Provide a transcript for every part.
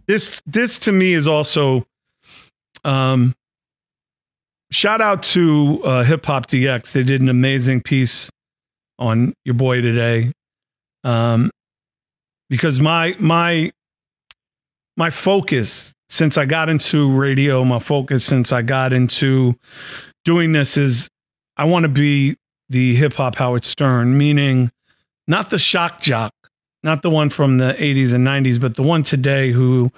This to me is also, shout out to Hip Hop DX. They did an amazing piece on your boy today. Because my focus since I got into radio, my focus since I got into doing this is I want to be the hip hop Howard Stern, meaning not the shock jock, not the one from the 80s and 90s, but the one today who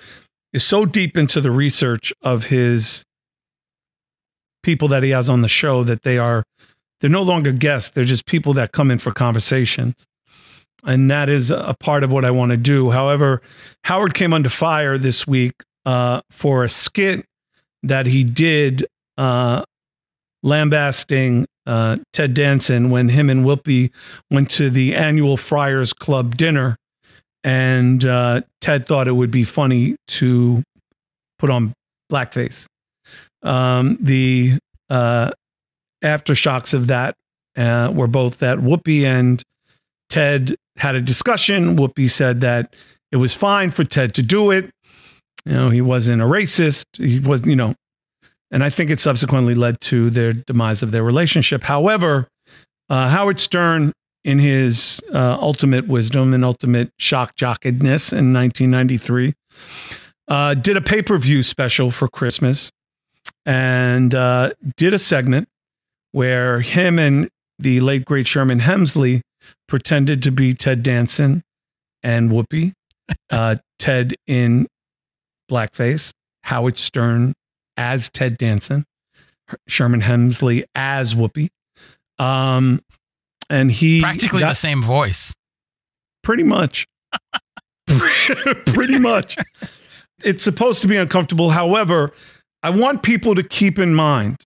is so deep into the research of his people that he has on the show that they're no longer guests. They're just people that come in for conversations. And that is a part of what I want to do. However, Howard came under fire this week for a skit that he did lambasting Ted Danson when him and Whoopi went to the annual Friars Club dinner. And Ted thought it would be funny to put on blackface. The aftershocks of that were both that Whoopi and Ted had a discussion. Whoopi said that it was fine for Ted to do it. You know, he wasn't a racist. He was, you know, and I think it subsequently led to their demise of their relationship. However, Howard Stern, in his ultimate wisdom and ultimate shock jockedness in 1993, did a pay-per-view special for Christmas and did a segment where him and the late, great Sherman Hemsley pretended to be Ted Danson and Whoopi, Ted in blackface, Howard Stern as Ted Danson, Sherman Hemsley as Whoopi. And he practically the same voice. Pretty much. Pretty much. It's supposed to be uncomfortable. However, I want people to keep in mind,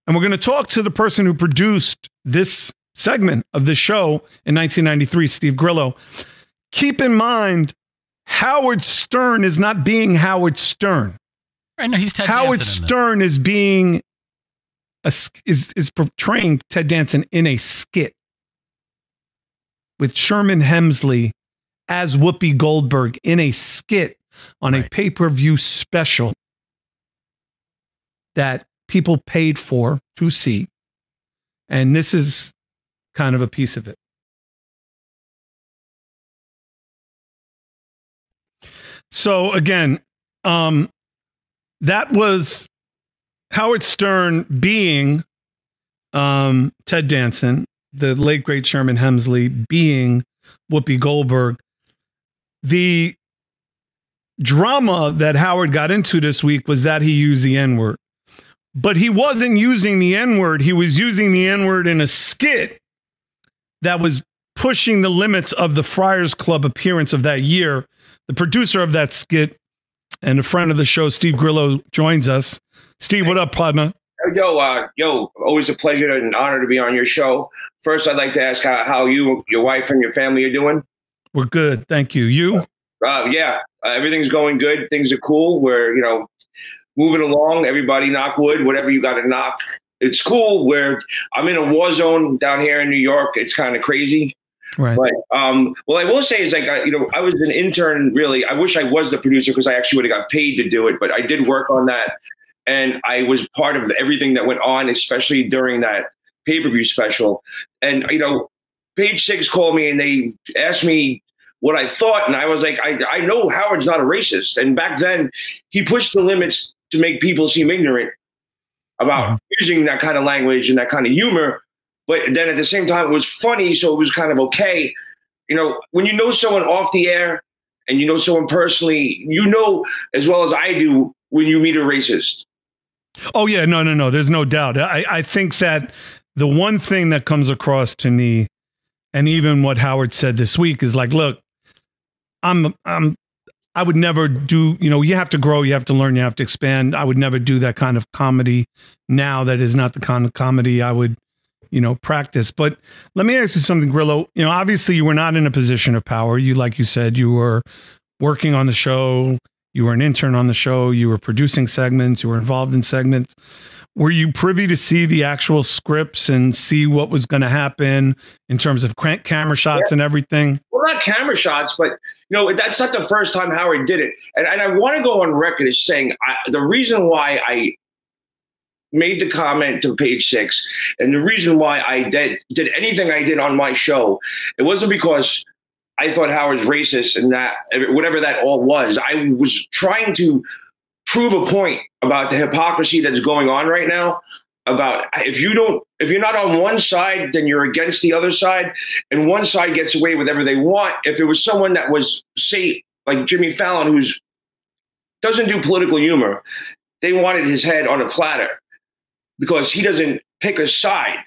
and we're going to talk to the person who produced this segment of the show in 1993, Steve Grillo. Keep in mind, Howard Stern is not being Howard Stern. Right, no, he's Ted Howard Danson Stern is being is portraying Ted Danson in a skit with Sherman Hemsley as Whoopi Goldberg in a skit on a pay-per-view special that people paid for to see. And this is kind of a piece of it. So again, that was Howard Stern being Ted Danson, the late great Sherman Hemsley being Whoopi Goldberg. The drama that Howard got into this week was that he used the N-word. But he wasn't using the N-word. He was using the N-word in a skit that was pushing the limits of the Friars Club appearance of that year. The producer of that skit and a friend of the show, Steve Grillo, joins us. Steve, what up, partner? Yo, always a pleasure and honor to be on your show. First, I'd like to ask how you, your wife, and your family are doing. We're good, thank you. You? Everything's going good. Things are cool. We're, moving along. Everybody knock wood, whatever you got to knock. It's cool. I'm in a war zone down here in New York. It's kind of crazy. Right. But what I will say is, I was an intern. Really, I wish I was the producer because I actually would have got paid to do it. But I did work on that, and I was part of everything that went on, especially during that pay-per-view special. And Page Six called me and they asked me what I thought, and I was like, I know Howard's not a racist, and back then he pushed the limits to make people seem ignorant about using that kind of language and that kind of humor. But then at the same time, it was funny, so it was kind of okay. When you know someone off the air and you know someone personally, you know as well as I do when you meet a racist. Oh, yeah. No. There's no doubt. I think that the one thing that comes across to me, and even what Howard said this week, is like, look, I would never do, you have to grow, you have to learn, you have to expand. I would never do that kind of comedy now. That is not the kind of comedy I would, practice. But let me ask you something, Grillo. Obviously you were not in a position of power. Like you said, you were working on the show. You were an intern on the show. You were producing segments. You were involved in segments. Were you privy to see the actual scripts and see what was going to happen in terms of camera shots and everything? well, not camera shots, but that's not the first time Howard did it. And I want to go on record as saying the reason why I made the comment to Page Six, and the reason why I did anything I did on my show, it wasn't because I thought Howard's racist and that whatever that all was. I was trying to prove a point about the hypocrisy that's going on right now. About if you're not on one side, then you're against the other side, and one side gets away with whatever they want. If it was someone that was, say, like Jimmy Fallon, who doesn't do political humor, they wanted his head on a platter because he doesn't pick a side.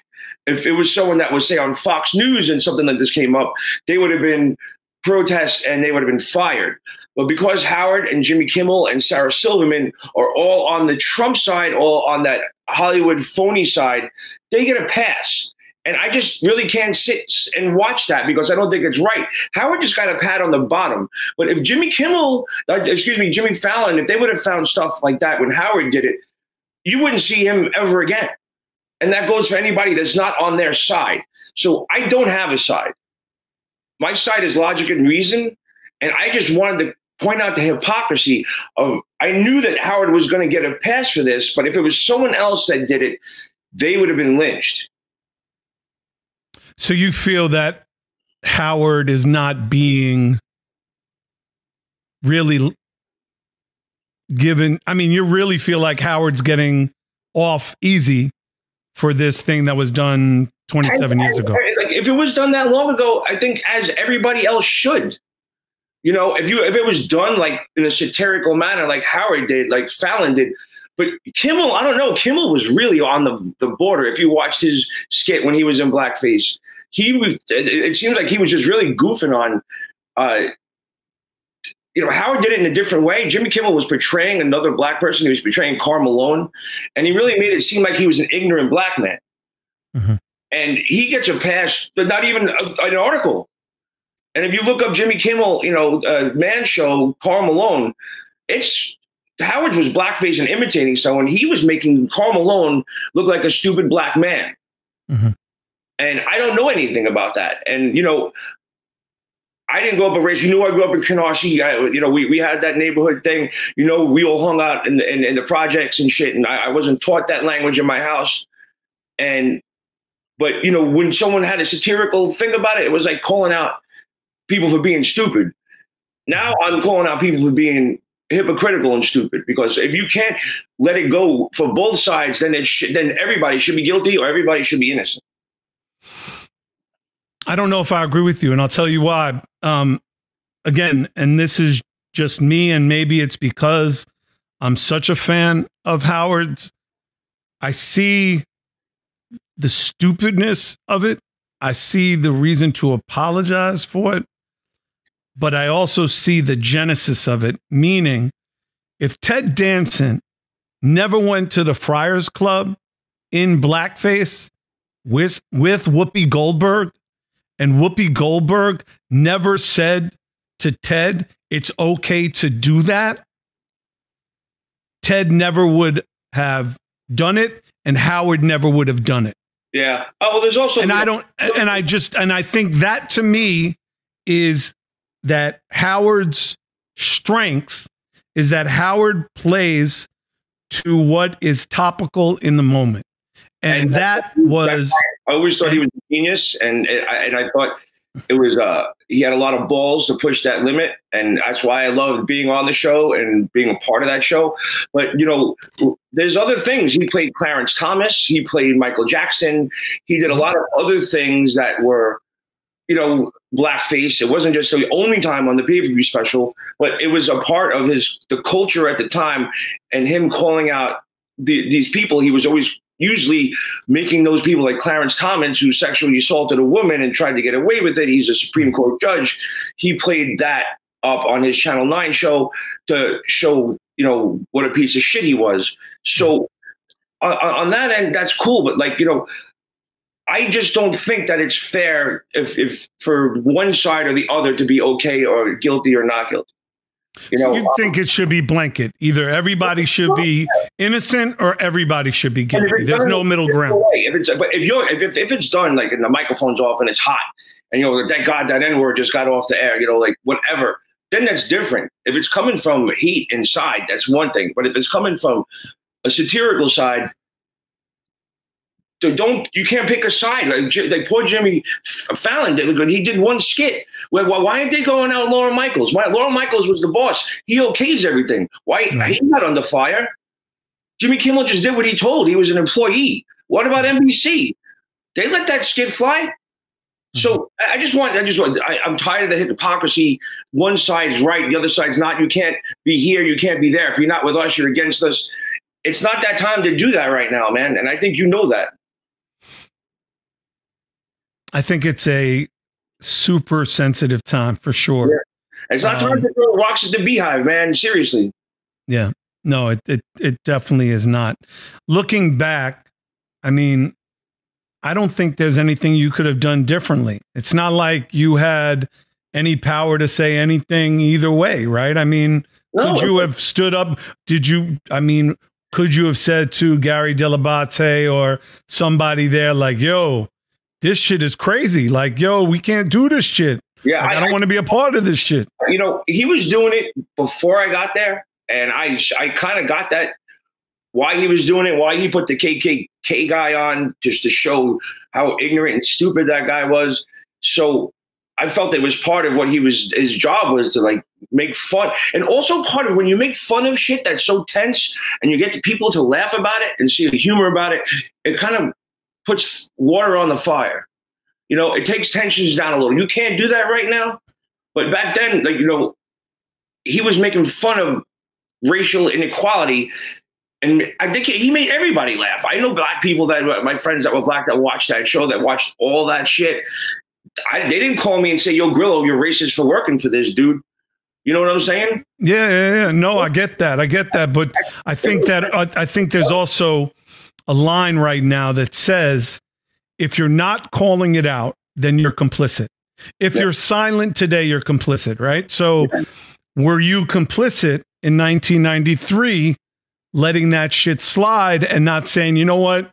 If it was someone that was, say, on Fox News and something like this came up, they would have been protests and they would have been fired. But because Howard and Jimmy Kimmel and Sarah Silverman are all on the Trump side, all on that Hollywood phony side, they get a pass. And I just really can't sit and watch that because I don't think it's right. Howard just got a pat on the bottom. But if Jimmy Fallon, if they would have found stuff like that when Howard did it, you wouldn't see him ever again. And that goes for anybody that's not on their side. So I don't have a side. My side is logic and reason. And I just wanted to point out the hypocrisy of, I knew that Howard was going to get a pass for this, but if it was someone else that did it, they would have been lynched. So you feel that Howard is not being really given, I mean, you really feel like Howard's getting off easy for this thing that was done 27 years ago. Like, if it was done that long ago, I think as everybody else should. If it was done like in a satirical manner, like Howard did, like Fallon did, but Kimmel, I don't know. Kimmel was really on the border. If you watched his skit when he was in blackface, it seems like he was just really goofing on. Howard did it in a different way. Jimmy Kimmel was portraying another black person. He was portraying Karl Malone, and he really made it seem like he was an ignorant black man. Mm-hmm. And he gets a pass, but not even an article. And if you look up Jimmy Kimmel, Man Show, Karl Malone, Howard was blackface and imitating someone. He was making Karl Malone look like a stupid black man. Mm-hmm. And I don't know anything about that. And, I didn't grow up a race. I grew up in Canarsie. We had that neighborhood thing. We all hung out in the projects and shit. And I wasn't taught that language in my house. But when someone had a satirical thing about it, it was like calling out people for being stupid. Now I'm calling out people for being hypocritical and stupid, because if you can't let it go for both sides, then everybody should be guilty or everybody should be innocent. I don't know if I agree with you, and I'll tell you why. Again, and this is just me, and maybe it's because I'm such a fan of Howard's. I see the stupidness of it. I see the reason to apologize for it. But I also see the genesis of it, meaning if Ted Danson never went to the Friars Club in blackface with Whoopi Goldberg, and Whoopi Goldberg never said to Ted, it's okay to do that, Ted never would have done it, and Howard never would have done it. Yeah. Oh, there's also, and I think that to me is that Howard's strength is that Howard plays to what is topical in the moment. And that was, I always thought he was a genius. And I thought it was, he had a lot of balls to push that limit. And that's why I loved being on the show and being a part of that show. But, there's other things. He played Clarence Thomas. He played Michael Jackson. He did a lot of other things that were, blackface. It wasn't just the only time on the pay-per-view special, but it was a part of the culture at the time. And him calling out these people, he was always usually making those people like Clarence Thomas, who sexually assaulted a woman and tried to get away with it. He's a Supreme Court judge. He played that up on his Channel 9 show to show, what a piece of shit he was. So on that end, that's cool. But I just don't think that it's fair if for one side or the other to be okay or guilty or not guilty. You So know, you think it should be blanket? Either everybody should be innocent or everybody should be guilty. There's no middle ground. If it's done like and the microphone's off and it's hot, and thank God that N-word just got off the air, like whatever, then that's different. If it's coming from heat inside, that's one thing. But if it's coming from a satirical side, you can't pick a side. Like poor Jimmy Fallon he did one skit. Why aren't they going out Lauren Michaels? Lauren Michaels was the boss. He okays everything. Why he's not under fire? Jimmy Kimmel just did what he told. He was an employee. What about NBC? They let that skit fly. So I'm tired of the hypocrisy. One side's right, the other side's not. You can't be here, you can't be there. If you're not with us, you're against us. It's not that time to do that right now, man. And I think you know that. I think it's a super sensitive time for sure. Yeah. It's not time to throw rocks at the beehive, man. Seriously. Yeah. No, it definitely is not. Looking back, I mean, I don't think there's anything you could have done differently. It's not like you had any power to say anything either way, right? I mean, could you have stood up? Could you have said to Gary Delabate or somebody there like, yo, this shit is crazy. Like, yo, we can't do this shit. Yeah, I don't want to be a part of this shit. He was doing it before I got there. And I kind of got that, why he was doing it, why he put the KKK guy on, just to show how ignorant and stupid that guy was. So I felt it was part of what his job was to like make fun. And also part of when you make fun of shit that's so tense and you get the people to laugh about it and see the humor about it, it kind of puts water on the fire. It takes tensions down a little. You can't do that right now. But back then, he was making fun of racial inequality. And I think he made everybody laugh. I know black people my friends that were black that watched that show, that watched all that shit. They didn't call me and say, yo, Grillo, you're racist for working for this, dude. You know what I'm saying? Yeah. No, I get that. But I think there's also a line right now that says, if you're not calling it out, then you're complicit. If you're silent today, you're complicit, right? So were you complicit in 1993, letting that shit slide and not saying, you know what?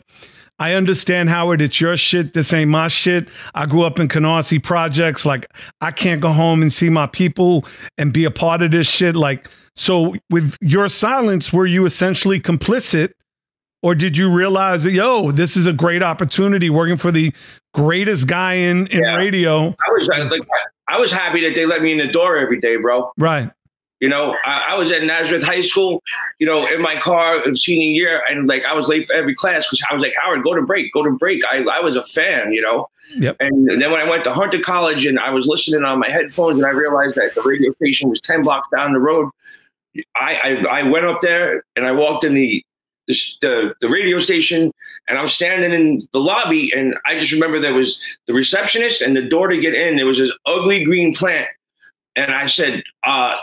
I understand, Howard, it's your shit. This ain't my shit. I grew up in Canarsie projects. Like, I can't go home and see my people and be a part of this shit. Like, so with your silence, were you essentially complicit? Or did you realize that, yo, this is a great opportunity working for the greatest guy in radio? I was happy that they let me in the door every day, bro. Right. I was at Nazareth High School, in my car senior year, and I was late for every class because I was like, Howard, go to break. I was a fan, Yep. And then when I went to Hunter College and I was listening on my headphones and I realized that the radio station was 10 blocks down the road, I went up there and I walked in the radio station and I was standing in the lobby and I just remember there was the receptionist and the door to get in. There was this ugly green plant. And I said, I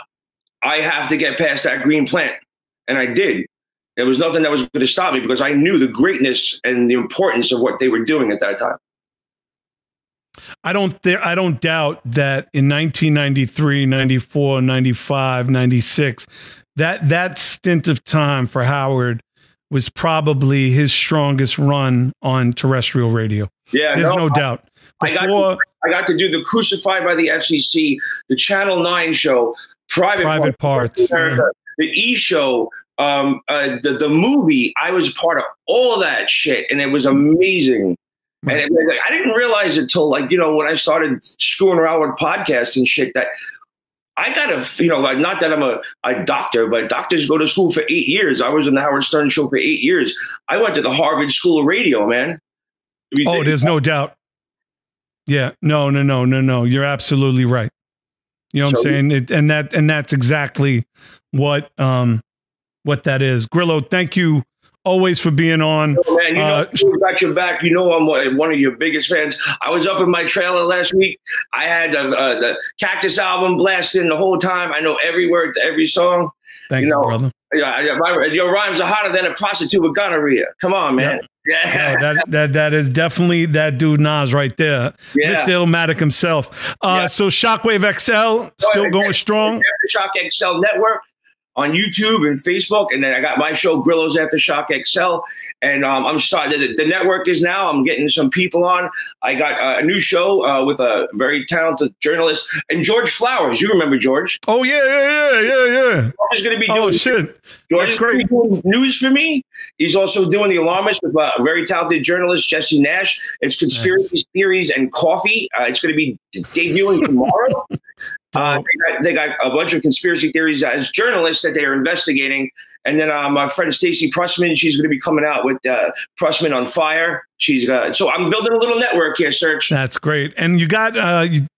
have to get past that green plant. And I did. There was nothing that was going to stop me because I knew the greatness and the importance of what they were doing at that time. I don't doubt that in 1993, 94, 95, 96, that stint of time for Howard was probably his strongest run on terrestrial radio. Yeah, there's no doubt. I got to do the Crucified by the FCC, the Channel 9 show, Private Parts, the E! Show, the movie. I was part of all that shit, and it was amazing. Right. And I didn't realize it until when I started screwing around with podcasts and shit that I got to, not that I'm a doctor, but doctors go to school for 8 years. I was in the Howard Stern show for 8 years. I went to the Harvard School of Radio, man. There's no doubt. Yeah, no. You're absolutely right. You know what I'm saying? And that's exactly what that is. Grillo, thank you always for being on. Oh, man, we got your back. I'm one of your biggest fans. I was up in my trailer last week. I had the Cactus album blasting the whole time. I know every word to every song. Thank you, brother. Your rhymes are hotter than a prostitute with gonorrhea. Come on, man. Yeah. That is definitely that dude Nas right there. Yeah. Mr. Illmatic himself. So Shockwave XL still going strong. Shock XL Network on YouTube and Facebook, and then I got my show Grillo's Aftershock XL, and I'm starting. The network is now. I'm getting some people on. I got a new show with a very talented journalist and George Flowers. You remember George? Oh yeah. George is going to be doing. Oh shit! George is going to be doing news for me. He's also doing The Alarmist with a very talented journalist, Jesse Nash. It's conspiracy theories and coffee. It's going to be debuting tomorrow. They got a bunch of conspiracy theories as journalists that they are investigating. And then my friend Stacey Pressman, she's going to be coming out with Pressman on Fire. So I'm building a little network here, Serch. That's great. And you got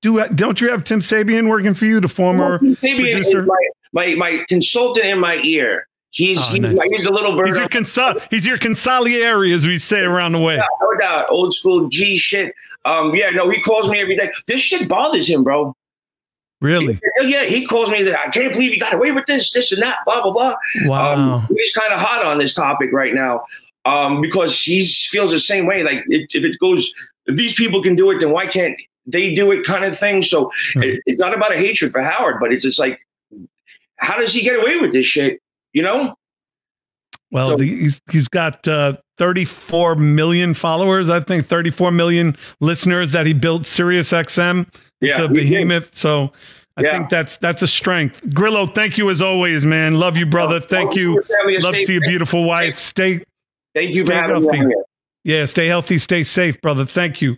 don't you have Tim Sabian working for you, the former producer? Is my consultant in my ear. He's a little bird. He's your consigliere, as we say around the way. Yeah, no doubt. Old school G shit. He calls me every day. This shit bothers him, bro. Really? He calls me that I can't believe you got away with this and that, blah, blah, blah. Wow. He's kind of hot on this topic right now because he feels the same way. Like if these people can do it, then why can't they do it kind of thing? So it's not about a hatred for Howard, but it's just like, how does he get away with this shit? You know? Well, he's got 34 million followers, I think 34 million listeners that he built Sirius XM. It's a behemoth. So I think that's a strength. Grillo, thank you as always, man. Love you, brother. Thank you. Love to see your beautiful wife. Thank you for having me. Yeah, stay healthy, stay safe, brother. Thank you.